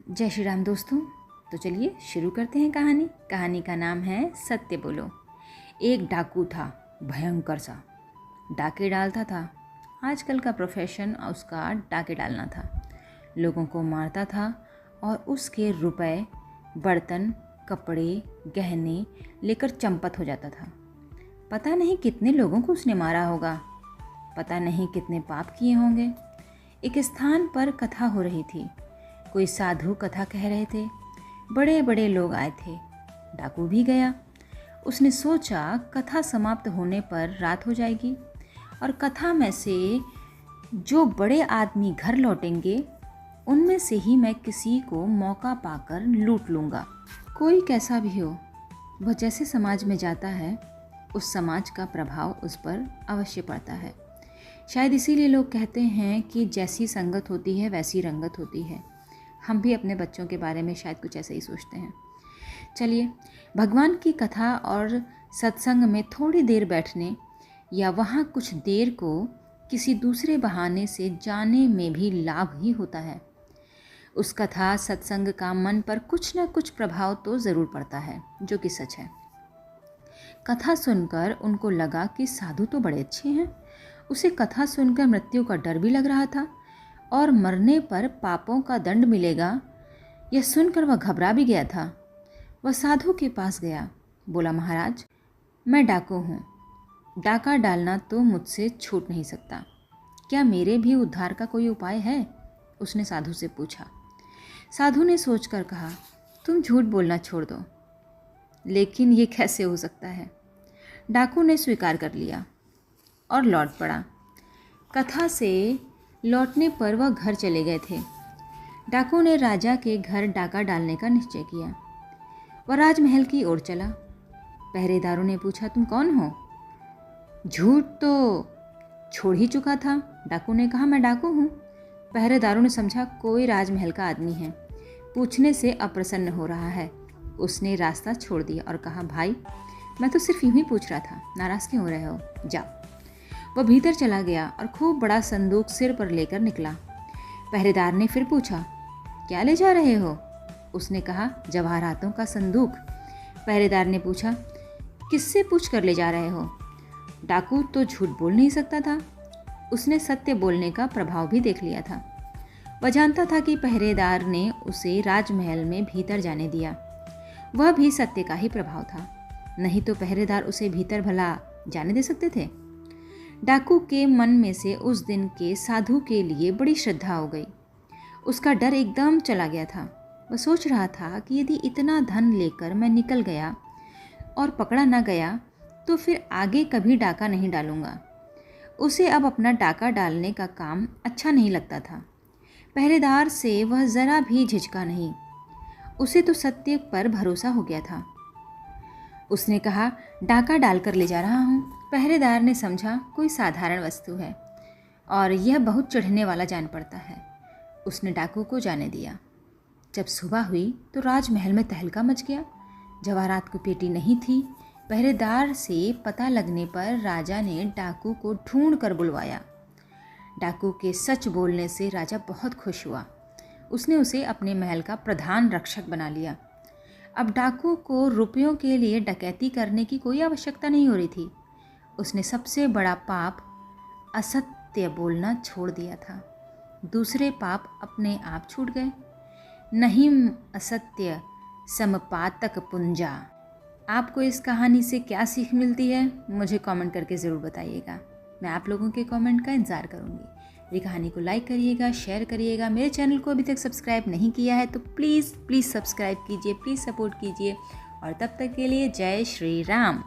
जय श्री राम दोस्तों। तो चलिए शुरू करते हैं कहानी का नाम है सत्य बोलो। एक डाकू था, भयंकर सा, डाके डालता था। आजकल का प्रोफेशन उसका डाके डालना था। लोगों को मारता था और उसके रुपए, बर्तन, कपड़े, गहने लेकर चंपत हो जाता था। पता नहीं कितने लोगों को उसने मारा होगा, पता नहीं कितने पाप किए होंगे। एक स्थान पर कथा हो रही थी। कोई साधु कथा कह रहे थे। बड़े बड़े लोग आए थे। डाकू भी गया। उसने सोचा कथा समाप्त होने पर रात हो जाएगी और कथा में से जो बड़े आदमी घर लौटेंगे उनमें से ही मैं किसी को मौका पाकर लूट लूँगा। कोई कैसा भी हो, वह जैसे समाज में जाता है उस समाज का प्रभाव उस पर अवश्य पड़ता है। शायद इसीलिए लोग कहते हैं कि जैसी संगत होती है वैसी रंगत होती है। हम भी अपने बच्चों के बारे में शायद कुछ ऐसे ही सोचते हैं। चलिए, भगवान की कथा और सत्संग में थोड़ी देर बैठने या वहाँ कुछ देर को किसी दूसरे बहाने से जाने में भी लाभ ही होता है। उस कथा सत्संग का मन पर कुछ न कुछ प्रभाव तो ज़रूर पड़ता है, जो कि सच है। कथा सुनकर उनको लगा कि साधु तो बड़े अच्छे हैं। उसे कथा सुनकर मृत्यु का डर भी लग रहा था और मरने पर पापों का दंड मिलेगा, यह सुनकर वह घबरा भी गया था। वह साधु के पास गया, बोला, महाराज, मैं डाकू हूँ। डाका डालना तो मुझसे छूट नहीं सकता। क्या मेरे भी उद्धार का कोई उपाय है? उसने साधु से पूछा। साधु ने सोचकर कहा, तुम झूठ बोलना छोड़ दो। लेकिन ये कैसे हो सकता है? डाकू ने स्वीकार कर लिया और लौट पड़ा। कथा से लौटने पर वह घर चले गए थे। डाकू ने राजा के घर डाका डालने का निश्चय किया। वह राजमहल की ओर चला। पहरेदारों ने पूछा, तुम कौन हो? झूठ तो छोड़ ही चुका था। डाकू ने कहा, मैं डाकू हूँ। पहरेदारों ने समझा कोई राजमहल का आदमी है, पूछने से अप्रसन्न हो रहा है। उसने रास्ता छोड़ दिया और कहा, भाई, मैं तो सिर्फ यूं ही पूछ रहा था, नाराज़ क्यों हो रहे हो? जाओ। वह भीतर चला गया और खूब बड़ा संदूक सिर पर लेकर निकला। पहरेदार ने फिर पूछा, क्या ले जा रहे हो? उसने कहा, जवाहरातों का संदूक। पहरेदार ने पूछा, किससे पूछ कर ले जा रहे हो? डाकू तो झूठ बोल नहीं सकता था। उसने सत्य बोलने का प्रभाव भी देख लिया था। वह जानता था कि पहरेदार ने उसे राजमहल में भीतर जाने दिया। वह भी सत्य का ही प्रभाव था, नहीं तो पहरेदार उसे भीतर भला जाने दे सकते थे? डाकू के मन में से उस दिन के साधु के लिए बड़ी श्रद्धा हो गई। उसका डर एकदम चला गया था। वह सोच रहा था कि यदि इतना धन लेकर मैं निकल गया और पकड़ा न गया तो फिर आगे कभी डाका नहीं डालूंगा। उसे अब अपना डाका डालने का काम अच्छा नहीं लगता था। पहरेदार से वह ज़रा भी झिझका नहीं। उसे तो सत्य पर भरोसा हो गया था। उसने कहा, डाका डालकर ले जा रहा हूँ। पहरेदार ने समझा कोई साधारण वस्तु है और यह बहुत चढ़ने वाला जान पड़ता है। उसने डाकू को जाने दिया। जब सुबह हुई तो राजमहल में तहलका मच गया। जवाहरात की पेटी नहीं थी। पहरेदार से पता लगने पर राजा ने डाकू को ढूंढ कर बुलवाया। डाकू के सच बोलने से राजा बहुत खुश हुआ। उसने उसे अपने महल का प्रधान रक्षक बना लिया। अब डाकू को रुपयों के लिए डकैती करने की कोई आवश्यकता नहीं हो रही थी। उसने सबसे बड़ा पाप असत्य बोलना छोड़ दिया था। दूसरे पाप अपने आप छूट गए। नहीं असत्य समपातक पुंजा। आपको इस कहानी से क्या सीख मिलती है, मुझे कमेंट करके ज़रूर बताइएगा। मैं आप लोगों के कमेंट का इंतज़ार करूँगी। मेरी कहानी को लाइक करिएगा, शेयर करिएगा। मेरे चैनल को अभी तक सब्सक्राइब नहीं किया है तो प्लीज़ सब्सक्राइब कीजिए, प्लीज़ सपोर्ट कीजिए। और तब तक के लिए जय श्री राम।